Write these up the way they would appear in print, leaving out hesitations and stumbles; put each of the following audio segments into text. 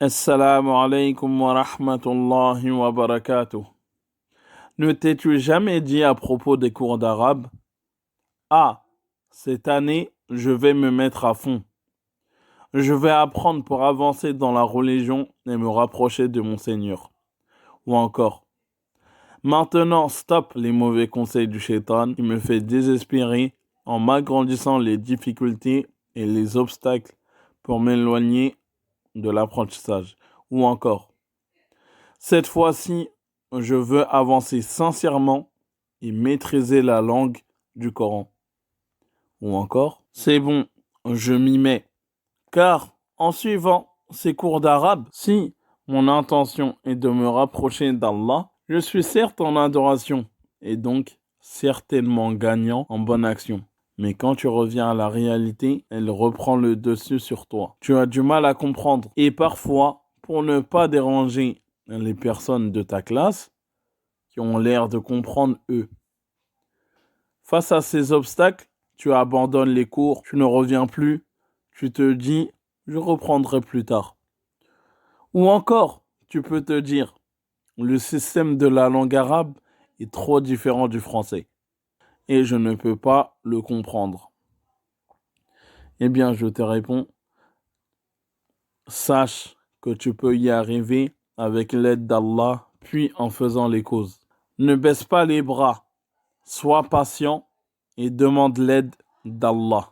Assalamu alaikum wa rahmatullahi wa barakatuh. Ne t'es-tu jamais dit à propos des cours d'arabe: Ah, cette année, je vais me mettre à fond. Je vais apprendre pour avancer dans la religion et me rapprocher de mon Seigneur. Ou encore, maintenant, stop les mauvais conseils du shaitan qui me fait désespérer en m'agrandissant les difficultés et les obstacles pour m'éloigner de l'apprentissage. Ou encore, cette fois-ci, je veux avancer sincèrement et maîtriser la langue du Coran. Ou encore, c'est bon, je m'y mets. Car en suivant ces cours d'arabe, si mon intention est de me rapprocher d'Allah, je suis certes en adoration et donc certainement gagnant en bonne action. Mais quand tu reviens à la réalité, elle reprend le dessus sur toi. Tu as du mal à comprendre et parfois, pour ne pas déranger les personnes de ta classe qui ont l'air de comprendre eux. Face à ces obstacles, tu abandonnes les cours, tu ne reviens plus, tu te dis je reprendrai plus tard. Ou encore, tu peux te dire le système de la langue arabe est trop différent du français et je ne peux pas le comprendre. Eh bien, je te réponds, sache que tu peux y arriver avec l'aide d'Allah, puis en faisant les causes. Ne baisse pas les bras, sois patient et demande l'aide d'Allah.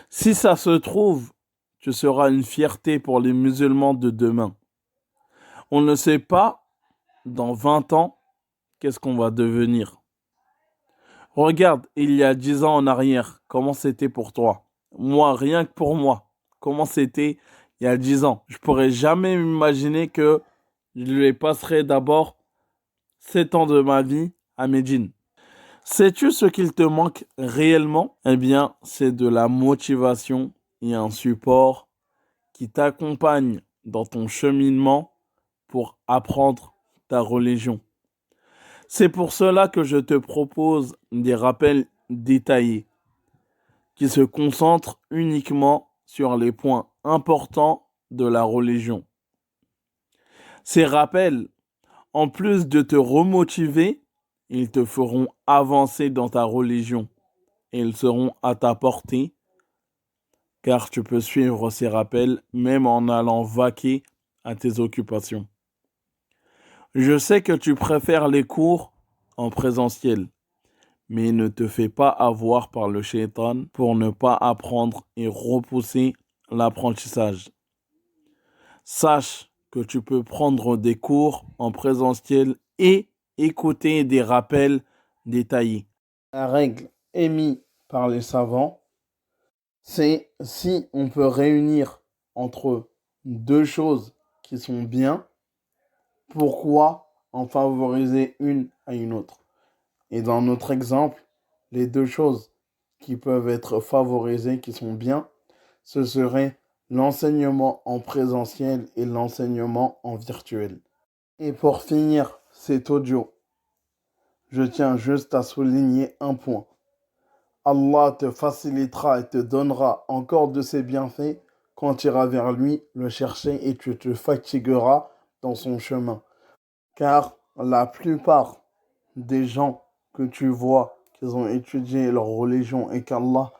Si ça se trouve, tu seras une fierté pour les musulmans de demain. On ne sait pas, dans 20 ans, qu'est-ce qu'on va devenir. Regarde, il y a 10 ans en arrière, comment c'était pour toi. Moi, rien que pour moi, comment c'était il y a 10 ans. Je pourrais jamais m'imaginer que je passerai d'abord 7 ans de ma vie à Médine. Sais-tu ce qu'il te manque réellement? Eh bien, c'est de la motivation et un support qui t'accompagne dans ton cheminement pour apprendre ta religion. C'est pour cela que je te propose des rappels détaillés qui se concentrent uniquement sur les points importants de la religion. Ces rappels, en plus de te remotiver, ils te feront avancer dans ta religion et ils seront à ta portée car tu peux suivre ces rappels même en allant vaquer à tes occupations. Je sais que tu préfères les cours en présentiel, mais ne te fais pas avoir par le shaitan pour ne pas apprendre et repousser l'apprentissage. Sache que tu peux prendre des cours en présentiel et écouter des rappels détaillés. La règle émise par les savants, c'est si on peut réunir entre deux choses qui sont bien, pourquoi en favoriser une à une autre? Et dans notre exemple, les deux choses qui peuvent être favorisées, qui sont bien, ce serait l'enseignement en présentiel et l'enseignement en virtuel. Et pour finir cet audio, je tiens juste à souligner un point. Allah te facilitera et te donnera encore de ses bienfaits quand tu iras vers lui le chercher et tu te fatigueras dans son chemin. Car la plupart des gens que tu vois qu'ils ont étudié leur religion et qu'Allah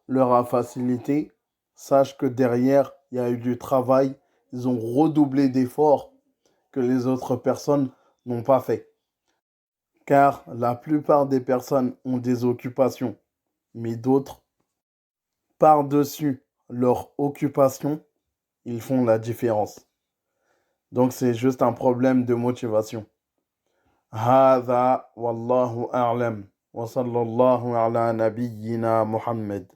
leur a facilité, sache que derrière, il y a eu du travail, ils ont redoublé d'efforts que les autres personnes n'ont pas fait. Car la plupart des personnes ont des occupations, mais d'autres, par-dessus leur occupation, ils font la différence. Donc c'est juste un problème de motivation. هذا والله أعلم وصلى الله على نبينا محمد